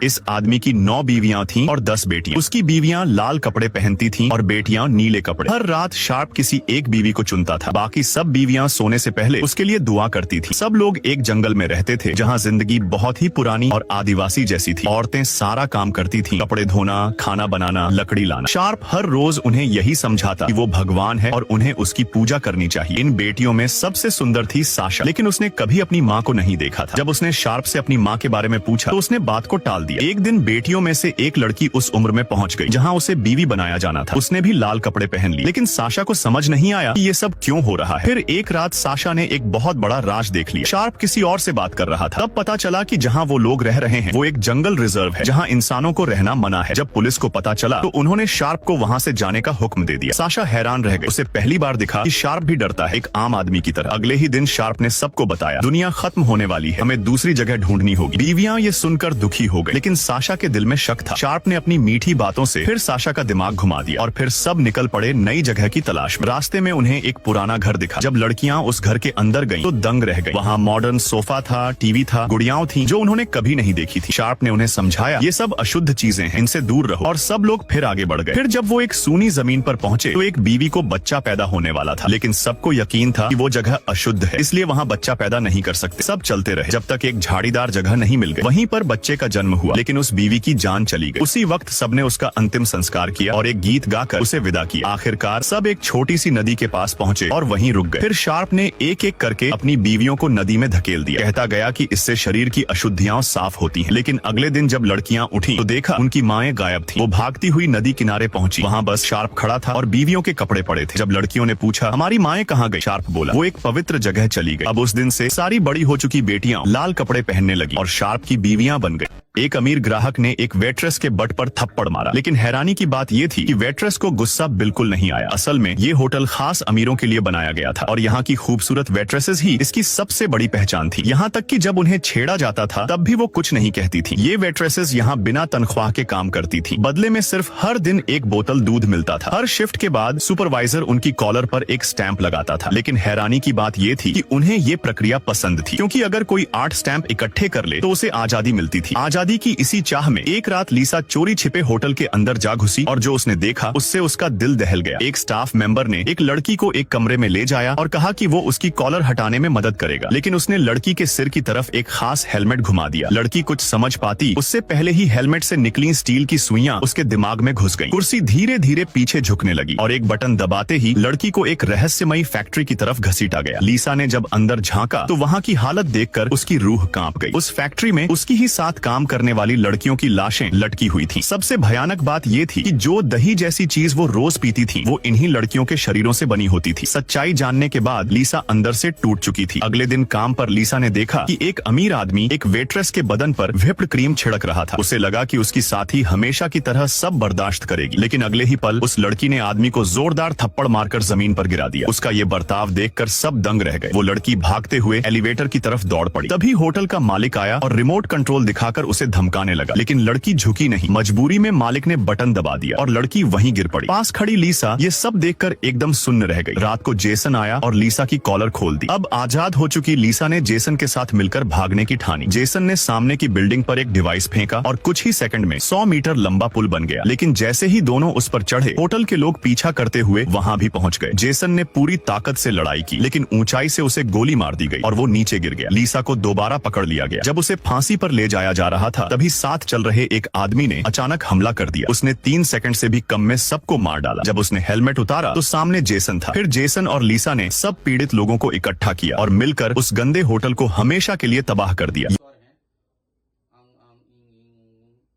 इस आदमी की 9 बीवियां थीं और 10 बेटियां। उसकी बीवियां लाल कपड़े पहनती थीं और बेटियां नीले कपड़े। हर रात शार्प किसी एक बीवी को चुनता था, बाकी सब बीवियां सोने से पहले उसके लिए दुआ करती थी। सब लोग एक जंगल में रहते थे जहाँ जिंदगी बहुत ही पुरानी और आदिवासी जैसी थी। औरतें सारा काम करती थी, कपड़े धोना, खाना बनाना, लकड़ी लाना। शार्प हर रोज उन्हें यही समझाता कि वो भगवान है और उन्हें उसकी पूजा करनी चाहिए। इन बेटियों में सबसे सुंदर थी साशा, लेकिन उसने कभी अपनी माँ को नहीं देखा था। जब उसने शार्प से अपनी माँ के बारे में पूछा तो उसने बात को टाल दिया। एक दिन बेटियों में से एक लड़की उस उम्र में पहुंच गई जहाँ उसे बीवी बनाया जाना था। उसने भी लाल कपड़े पहन लिए, लेकिन साशा को समझ नहीं आया कि ये सब क्यों हो रहा है। फिर एक रात साशा ने एक बहुत बड़ा राज देख लिया। शार्प किसी और से बात कर रहा था। तब पता चला कि जहाँ वो लोग रह रहे हैं वो एक जंगल रिजर्व है जहाँ इंसानों को रहना मना है। जब पुलिस को पता चला तो उन्होंने शार्प को वहाँ से जाने का हुक्म दे दिया। साशा हैरान रह गई। उसे पहली बार दिखा कि शार्प भी डरता है, एक आम आदमी की तरह। अगले ही दिन शार्प ने सबको बताया, दुनिया खत्म होने वाली है, हमें दूसरी जगह ढूंढनी होगी। बीवियां ये सुनकर दुखी हो गई, लेकिन साशा के दिल में शक था। शार्प ने अपनी मीठी बातों से फिर साशा का दिमाग घुमा दिया और फिर सब निकल पड़े नई जगह की तलाश में। रास्ते में उन्हें एक पुराना घर दिखा। जब लड़कियां उस घर के अंदर गईं तो दंग रह गई। वहाँ मॉडर्न सोफा था, टीवी था, गुड़ियाओं थी जो उन्होंने कभी नहीं देखी थी। शार्प ने उन्हें समझाया, ये सब अशुद्ध चीजें हैं, इनसे दूर रहो। और सब लोग फिर आगे बढ़ गए। फिर जब वो एक सूनी जमीन पर पहुंचे तो एक बीवी को बच्चा पैदा होने वाला था, लेकिन सबको यकीन था कि वो जगह अशुद्ध है, इसलिए वहाँ बच्चा पैदा नहीं कर सकते। सब चलते रहे जब तक एक झाड़ीदार जगह नहीं मिल गई। वहीं पर बच्चे का जन्म हुआ, लेकिन उस बीवी की जान चली गई। उसी वक्त सबने उसका अंतिम संस्कार किया और एक गीत गाकर उसे विदा किया। आखिरकार सब एक छोटी सी नदी के पास पहुंचे और वहीं रुक गए। फिर शार्प ने एक एक करके अपनी बीवियों को नदी में धकेल दिया। कहता गया कि इससे शरीर की अशुद्धियां साफ होती हैं। लेकिन अगले दिन जब लड़कियां उठी तो देखा उनकी माएं गायब थीं। वो भागती हुई नदी किनारे पहुंची। वहां बस शार्प खड़ा था और बीवियों के कपड़े पड़े थे। जब लड़कियों ने पूछा, हमारी माएं कहाँ गई? शार्प बोला, वो एक पवित्र जगह चली गई। अब उस दिन से सारी बड़ी हो चुकी बेटियां लाल कपड़े पहनने लगी और शार्प की बीवियां बन गई। एक अमीर ग्राहक ने एक वेट्रेस के बट पर थप्पड़ मारा, लेकिन हैरानी की बात यह थी कि वेट्रेस को गुस्सा बिल्कुल नहीं आया। असल में ये होटल खास अमीरों के लिए बनाया गया था और यहाँ की खूबसूरत वेट्रेसेस ही इसकी सबसे बड़ी पहचान थी। यहाँ तक कि जब उन्हें छेड़ा जाता था तब भी वो कुछ नहीं कहती थी। ये वेट्रेसेस यहाँ बिना तनख्वाह के काम करती थी। बदले में सिर्फ हर दिन एक बोतल दूध मिलता था। हर शिफ्ट के बाद सुपरवाइजर उनकी कॉलर पर एक स्टैंप लगाता था। लेकिन हैरानी की बात यह थी कि उन्हें ये प्रक्रिया पसंद थी, क्योंकि अगर कोई 8 स्टैंप इकट्ठे कर ले तो उसे आजादी मिलती थी। आजादी की इसी चाह में एक रात लीसा चोरी छिपे होटल के अंदर जा घुसी और जो उसने देखा उससे उसका दिल दहल गया। एक स्टाफ मेंबर ने एक लड़की को एक कमरे में ले जाया और कहा कि वो उसकी कॉलर हटाने में मदद करेगा, लेकिन उसने लड़की के सिर की तरफ एक खास हेलमेट घुमा दिया। लड़की कुछ समझ पाती उससे पहले ही हेलमेट से निकली स्टील की सुइयां उसके दिमाग में घुस गईं। कुर्सी धीरे धीरे पीछे झुकने लगी और एक बटन दबाते ही लड़की को एक रहस्यमयी फैक्ट्री की तरफ घसीटा गया। लीसा ने जब अंदर झांका तो वहाँ की हालत देखकर उसकी रूह कांप गई। उस फैक्ट्री में उसकी ही साथ काम करने वाली लड़कियों की लाशें लटकी हुई थीं। सबसे भयानक बात यह थी कि जो दही जैसी चीज वो रोज पीती थी वो इन्हीं लड़कियों के शरीरों से बनी होती थी। सच्चाई जानने के बाद लीसा अंदर से टूट चुकी थी। अगले दिन काम पर लीसा ने देखा कि एक अमीर आदमी एक वेट्रेस के बदन पर व्हिप्ड क्रीम छिड़क रहा था। उसे लगा कि उसकी साथी हमेशा की तरह सब बर्दाश्त करेगी, लेकिन अगले ही पल उस लड़की ने आदमी को जोरदार थप्पड़ मारकर जमीन पर गिरा दिया। उसका ये बर्ताव देखकर सब दंग रह गए। वो लड़की भागते हुए एलिवेटर की तरफ दौड़ पड़ी। तभी होटल का मालिक आया और रिमोट कंट्रोल दिखाकर उसे धमकाने लगा, लेकिन लड़की झुकी नहीं। मजबूरी में मालिक ने बटन दबा दिया और लड़की वहीं गिर पड़ी। पास खड़ी लीसा ये सब देखकर एकदम सुन्न रह गई। रात को जेसन आया और लीसा की कॉलर खोल दी। अब आजाद हो चुकी लीसा ने जेसन के साथ मिलकर भागने की ठानी। जेसन ने सामने की बिल्डिंग पर एक डिवाइस फेंका और कुछ ही सेकंड में 100 मीटर लंबा पुल बन गया। लेकिन जैसे ही दोनों उस पर चढ़े होटल के लोग पीछा करते हुए वहां भी पहुंच गए। जेसन ने पूरी ताकत से लड़ाई की, लेकिन ऊंचाई से उसे गोली मार दी गई और वो नीचे गिर गया। लीसा को दोबारा पकड़ लिया गया। जब उसे फांसी पर ले जाया जा रहा था तभी साथ चल रहे एक आदमी ने अचानक हमला कर दिया। उसने 3 सेकंड से भी कम में सबको मार डाला। जब उसने हेलमेट उतारा तो सामने जेसन था। फिर जेसन और लीसा ने सब पीड़ित लोगों को इकट्ठा किया और मिलकर उस गंदे होटल को हमेशा के लिए तबाह कर दिया।